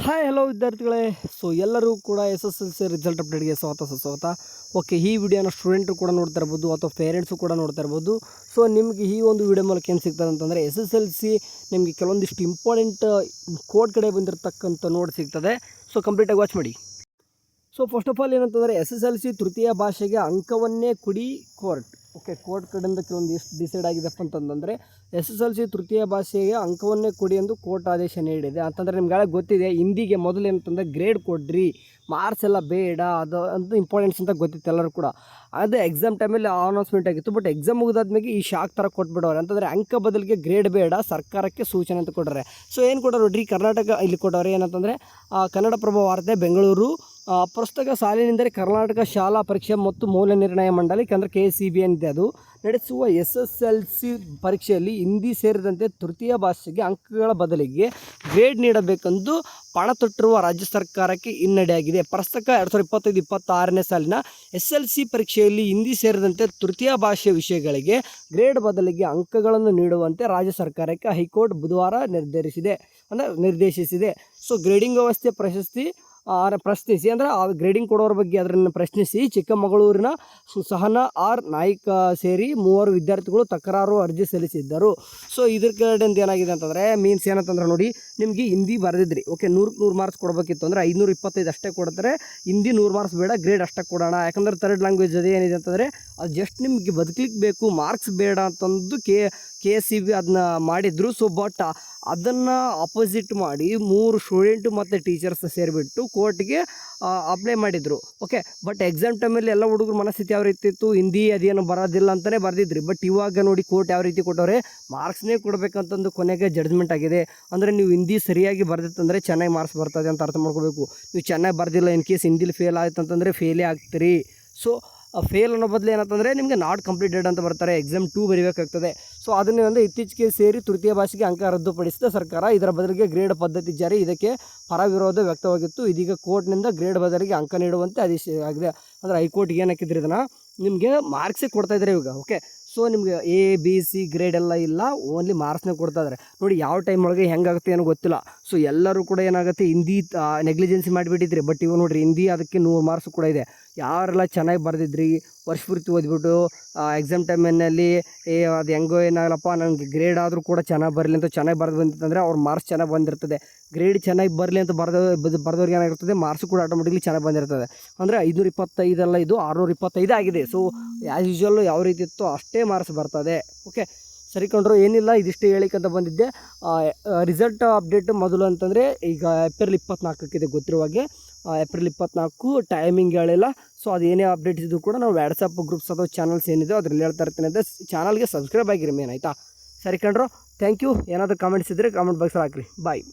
Hi hello ವಿದ್ಯಾರ್ಥಿಗಳೇ. So ಎಲ್ಲರೂ ಕೂಡ SSLC ರಿಸಲ್ಟ್ ಅಪ್ಡೇಟ್ಗೆ ಸ್ವಾಗತ. ಓಕೆ, ಈ ವಿಡಿಯೋನ ಸ್ಟೂಡೆಂಟು ಕೂಡ ನೋಡ್ತಾ ಇರ್ಬೋದು ಅಥವಾ ಪೇರೆಂಟ್ಸು ಕೂಡ ನೋಡ್ತಾ ಇರ್ಬೋದು. ಸೊ ನಿಮಗೆ ಈ ಒಂದು ವಿಡಿಯೋ ಮೂಲಕ ಏನು ಸಿಗ್ತದೆ ಅಂತಂದರೆ SSLC ನಿಮಗೆ ಕೆಲವೊಂದಿಷ್ಟು ಇಂಪಾರ್ಟೆಂಟ್ ಕೋಡ್ ಕಡೆ ಬಂದಿರತಕ್ಕಂಥ ನೋಟ್ ಸಿಗ್ತದೆ. ಸೊ ಕಂಪ್ಲೀಟಾಗಿ ವಾಚ್ ಮಾಡಿ. ಸೊ ಫಸ್ಟ್ ಆಫ್ ಆಲ್ ಏನಂತಂದರೆ SSLC ತೃತೀಯ ಭಾಷೆಗೆ ಅಂಕವನ್ನೇ ಕೊಡಿ ಕೋರ್ಟ್. ಓಕೆ, ಕೋರ್ಟ್ ಕಡೆಯಿಂದ ಕೆಲವೊಂದು ಎಷ್ಟು ಡಿಸೈಡ್ ಆಗಿದೆಪ್ಪ ಅಂತಂದರೆ SSLC ತೃತೀಯ ಭಾಷೆಗೆ ಅಂಕವನ್ನೇ ಕೊಡಿ ಎಂದು ಕೋರ್ಟ್ ಆದೇಶ ನೀಡಿದೆ. ಅಂತಂದರೆ ನಿಮ್ಗೆ ಗೊತ್ತಿದೆ, ಹಿಂದಿಗೆ ಮೊದಲು ಏನಂತಂದರೆ ಗ್ರೇಡ್ ಕೊಡ್ರಿ, ಮಾರ್ಕ್ಸ್ ಎಲ್ಲ ಬೇಡ, ಅದು ಅಂತ ಇಂಪಾರ್ಟೆನ್ಸ್ ಅಂತ ಗೊತ್ತಿತ್ತು ಎಲ್ಲರೂ ಕೂಡ. ಅದೇ ಎಕ್ಸಾಮ್ ಟೈಮಲ್ಲಿ ಅನೌನ್ಸ್ಮೆಂಟ್ ಆಗಿತ್ತು. ಬಟ್ ಎಕ್ಸಾಮ್ ಮುಗಿದಾದ್ಮೇಲೆ ಈ ಶಾಕ್ ಥರ ಕೊಟ್ಬಿಡೋರು. ಅಂತಂದರೆ ಅಂಕ ಬದಲಿಗೆ ಗ್ರೇಡ್ ಬೇಡ, ಸರ್ಕಾರಕ್ಕೆ ಸೂಚನೆ ಅಂತ ಕೊಟ್ಟರೆ. ಸೊ ಏನು ಕೊಟ್ಟರು ನೋಡ್ರಿ, ಕರ್ನಾಟಕ ಇಲ್ಲಿ ಕೊಟ್ಟವ್ರೆ ಏನಂತಂದರೆ ಕನ್ನಡಪ್ರಭ ವಾರ್ತೆ ಬೆಂಗಳೂರು. ಪ್ರಸ್ತುತ ಸಾಲಿನಿಂದ ಕರ್ನಾಟಕ ಶಾಲಾ ಪರೀಕ್ಷೆ ಮತ್ತು ಮೌಲ್ಯ ನಿರ್ಣಯ ಮಂಡಳಿ ಅಂದರೆ KCB ಏನಿದೆ ಅದು ನಡೆಸುವ SSLC ಪರೀಕ್ಷೆಯಲ್ಲಿ ಹಿಂದಿ ಸೇರಿದಂತೆ ತೃತೀಯ ಭಾಷೆಗೆ ಅಂಕಗಳ ಬದಲಿಗೆ ಗ್ರೇಡ್ ನೀಡಬೇಕೆಂದು ಪಣ ತೊಟ್ಟಿರುವ ರಾಜ್ಯ ಸರ್ಕಾರಕ್ಕೆ ಹಿನ್ನಡೆಯಾಗಿದೆ. ಪ್ರಸ್ತುತ 2025-26ನೇ ಸಾಲಿನ SSLC ಪರೀಕ್ಷೆಯಲ್ಲಿ ಹಿಂದಿ ಸೇರಿದಂತೆ ತೃತೀಯ ಭಾಷೆಯ ವಿಷಯಗಳಿಗೆ ಗ್ರೇಡ್ ಬದಲಿಗೆ ಅಂಕಗಳನ್ನು ನೀಡುವಂತೆ ರಾಜ್ಯ ಸರ್ಕಾರಕ್ಕೆ ಹೈಕೋರ್ಟ್ ಬುಧವಾರ ನಿರ್ದೇಶಿಸಿದೆ. ಸೊ ಗ್ರೇಡಿಂಗ್ ವ್ಯವಸ್ಥೆ ಪ್ರಶ್ನಿಸಿ ಅಂದರೆ ಆ ಗ್ರೇಡಿಂಗ್ ಕೊಡೋರ ಬಗ್ಗೆ ಅದನ್ನು ಪ್ರಶ್ನಿಸಿ ಚಿಕ್ಕಮಗಳೂರಿನ ಸಹನಾ R ನಾಯ್ಕ ಸೇರಿ 3 ವಿದ್ಯಾರ್ಥಿಗಳು ತಕರಾರು ಅರ್ಜಿ ಸಲ್ಲಿಸಿದ್ದರು. ಸೊ ಇದ್ರ ಕಡೆಯಿಂದ ಏನಾಗಿದೆ ಅಂತಂದರೆ ಮೀನ್ಸ್ ಏನಂತಂದ್ರೆ ನೋಡಿ, ನಿಮಗೆ ಹಿಂದಿ ಬರೆದಿದ್ರಿ, ಓಕೆ, 100 ಮಾರ್ಕ್ಸ್ ಕೊಡಬೇಕಿತ್ತು ಅಂದರೆ 525 ಅಷ್ಟೇ ಕೊಡ್ತಾರೆ. ಹಿಂದಿ 100 ಮಾರ್ಕ್ಸ್ ಬೇಡ, ಗ್ರೇಡ್ ಅಷ್ಟೇ ಕೊಡೋಣ. ಯಾಕಂದರೆ ಥರ್ಡ್ ಲ್ಯಾಂಗ್ವೇಜ್ ಅದೇ ಏನಿದೆ ಅಂತಂದರೆ ಅದು ಜಸ್ಟ್ ನಿಮಗೆ ಬದುಕಲಿಕ್ಕೆ ಬೇಕು, ಮಾರ್ಕ್ಸ್ ಬೇಡ ಅಂತಂದು KCB ಅದನ್ನ ಮಾಡಿದ್ರು. ಸೊ ಬಟ್ ಅದನ್ನು ಅಪೋಸಿಟ್ ಮಾಡಿ 3 ಸ್ಟೂಡೆಂಟು ಮತ್ತು ಟೀಚರ್ಸ್ ಸೇರಿಬಿಟ್ಟು ಕೋರ್ಟ್ಗೆ ಅಪ್ಲೈ ಮಾಡಿದರು. ಓಕೆ, ಬಟ್ ಎಕ್ಸಾಮ್ ಟೈಮಲ್ಲಿ ಎಲ್ಲ ಹುಡುಗರು ಮನಸ್ಥಿತಿ ಯಾವ ರೀತಿ ಇತ್ತು, ಹಿಂದಿ ಅದೇನು ಬರೋದಿಲ್ಲ ಅಂತಲೇ ಬರೆದಿದ್ರಿ. ಬಟ್ ಇವಾಗ ನೋಡಿ ಕೋರ್ಟ್ ಯಾವ ರೀತಿ ಕೊಟ್ಟವ್ರೆ, ಮಾರ್ಕ್ಸ್ನೇ ಕೊಡಬೇಕಂತಂದು ಕೊನೆಗೆ ಜಡ್ಜ್ಮೆಂಟ್ ಆಗಿದೆ. ಅಂದರೆ ನೀವು ಹಿಂದಿ ಸರಿಯಾಗಿ ಬರೆದಿತ್ತಂದರೆ ಚೆನ್ನಾಗಿ ಮಾರ್ಕ್ಸ್ ಬರ್ತದೆ ಅಂತ ಅರ್ಥ ಮಾಡ್ಕೋಬೇಕು. ನೀವು ಚೆನ್ನಾಗಿ ಬರೆದಿಲ್ಲ, ಇನ್ ಕೇಸ್ ಹಿಂದಿಲಿ ಫೇಲ್ ಆಯ್ತು ಅಂತಂದರೆ ಫೇಲೇ ಆಗ್ತೀರಿ. ಸೊ ಫೇಲ್ ಅನ್ನೋ ಬದಲು ಏನಂತಂದರೆ ನಿಮಗೆ ನಾಟ್ ಕಂಪ್ಲೀಟೆಡ್ ಅಂತ ಬರ್ತಾರೆ, ಎಕ್ಸಾಮ್ 2 ಬರೀಬೇಕಾಗ್ತದೆ. ಸೊ ಅದನ್ನೇ ಒಂದು ಇತ್ತೀಚೆಗೆ ಸೇರಿ ತೃತೀಯ ಭಾಷೆಗೆ ಅಂಕ ರದ್ದುಪಡಿಸಿದ ಸರ್ಕಾರ. ಇದರ ಬದಲಿಗೆ ಗ್ರೇಡ್ ಪದ್ಧತಿ ಜಾರಿ, ಇದಕ್ಕೆ ಪರ ವಿರೋಧ ವ್ಯಕ್ತವಾಗಿತ್ತು. ಇದೀಗ ಕೋರ್ಟ್ನಿಂದ ಗ್ರೇಡ್ ಬದಲಿಗೆ ಅಂಕ ನೀಡುವಂತೆ ಆದೇಶ ಆಗಿದೆ. ಅಂದರೆ ಹೈಕೋರ್ಟ್ಗೆ ಏನು ಹಾಕಿದ್ರಿ, ಇದನ್ನು ನಿಮಗೆ ಮಾರ್ಕ್ಸೇ ಕೊಡ್ತಾಯಿದ್ದಾರೆ ಇವಾಗ. ಓಕೆ, ಸೊ ನಿಮಗೆ A-B-C ಗ್ರೇಡ್ ಎಲ್ಲ ಇಲ್ಲ, ಓನ್ಲಿ ಮಾರ್ಕ್ಸ್ನೇ ಕೊಡ್ತಾಯಿದ್ದಾರೆ. ನೋಡಿ ಯಾವ ಟೈಮ್ ಒಳಗೆ ಹೆಂಗಾಗುತ್ತೆ ಏನೋ ಗೊತ್ತಿಲ್ಲ. ಸೊ ಎಲ್ಲರೂ ಕೂಡ ಏನಾಗುತ್ತೆ, ಹಿಂದಿ ನೆಗ್ಲಿಜೆನ್ಸಿ ಮಾಡಿಬಿಟ್ಟಿದ್ರಿ. ಬಟ್ ಇವಾಗ ನೋಡಿರಿ, ಹಿಂದಿ ಅದಕ್ಕೆ 100 ಮಾರ್ಕ್ಸ್ ಕೂಡ ಇದೆ. ಯಾರೆಲ್ಲ ಚೆನ್ನಾಗಿ ಬರೆದಿದ್ರಿ, ವರ್ಷ ಪೂರ್ತಿ ಓದ್ಬಿಟ್ಟು ಎಕ್ಸಾಮ್ ಟೈಮಿನಲ್ಲಿ ಅದು ಹೆಂಗೋ ಏನಾಗಲ್ಲಪ್ಪ ನನಗೆ ಗ್ರೇಡ್ ಆದರೂ ಕೂಡ ಚೆನ್ನಾಗಿ ಬರಲಿ ಅಂತ ಚೆನ್ನಾಗಿ ಬರೆದು ಬಂದಿತ್ತಂದರೆ ಅವ್ರ ಮಾರ್ಕ್ಸ್ ಚೆನ್ನಾಗಿ ಬಂದಿರ್ತದೆ. ಗ್ರೇಡ್ ಚೆನ್ನಾಗಿ ಬರಲಿ ಅಂತ ಬರೆದವ್ರಿಗೆ ಏನಾಗಿರ್ತದೆ, ಮಾರ್ಕ್ಸ್ ಕೂಡ ಆಟೋಮೆಟಿಕ್ಲಿ ಚೆನ್ನಾಗಿ ಬಂದಿರ್ತದೆ. ಅಂದರೆ 525 ಅಲ್ಲ, ಇದು 625 ಆಗಿದೆ. ಸೊ ಆ್ಯಸ್ ಯೂಶ್ವಲ್ ಯಾವ ರೀತಿ ಇತ್ತು ಅಷ್ಟೇ ಮಾರ್ಕ್ಸ್ ಬರ್ತದೆ. ಓಕೆ, ಸರಿ ಕಂಡ್ರು, ಏನಿಲ್ಲ, ಇದಿಷ್ಟೇ ಹೇಳಿಕಂತ ಬಂದಿದ್ದೆ. ರಿಸಲ್ಟ್ ಅಪ್ಡೇಟ್ ಮೊದಲು ಅಂತಂದರೆ ಈಗ ಏಪ್ರಿಲ್ 24 ಗೊತ್ತಿರುವಾಗೆ. ಏಪ್ರಿಲ್ 24 ಟೈಮಿಂಗ್ ಹೇಳಿಲ್ಲ. ಸೊ ಅದೇನೇ ಅಪ್ಡೇಟ್ಸ್ ಇದ್ದು ಕೂಡ ನಾವು ವಾಟ್ಸಪ್ ಗ್ರೂಪ್ಸ್ ಅಥವಾ ಚಾನಲ್ಸ್ ಏನಿದೆ ಅದ್ರಲ್ಲಿ ಹೇಳ್ತಾ ಇರ್ತೀನಿ. ಅಂದರೆ ಚಾನಲ್ಗೆ ಸಬ್ಸ್ಕ್ರೈಬ್ ಆಗಿರಿ ಮೇನ್, ಆಯಿತಾ? ಸರಿ ಕಂಡ್ರು, ಥ್ಯಾಂಕ್ ಯು. ಏನಾದರೂ ಕಾಮೆಂಟ್ಸ್ ಇದ್ದರೆ ಕಾಮೆಂಟ್ ಬಾಕ್ಸಲ್ಲಿ ಹಾಕಿರಿ. ಬಾಯ್.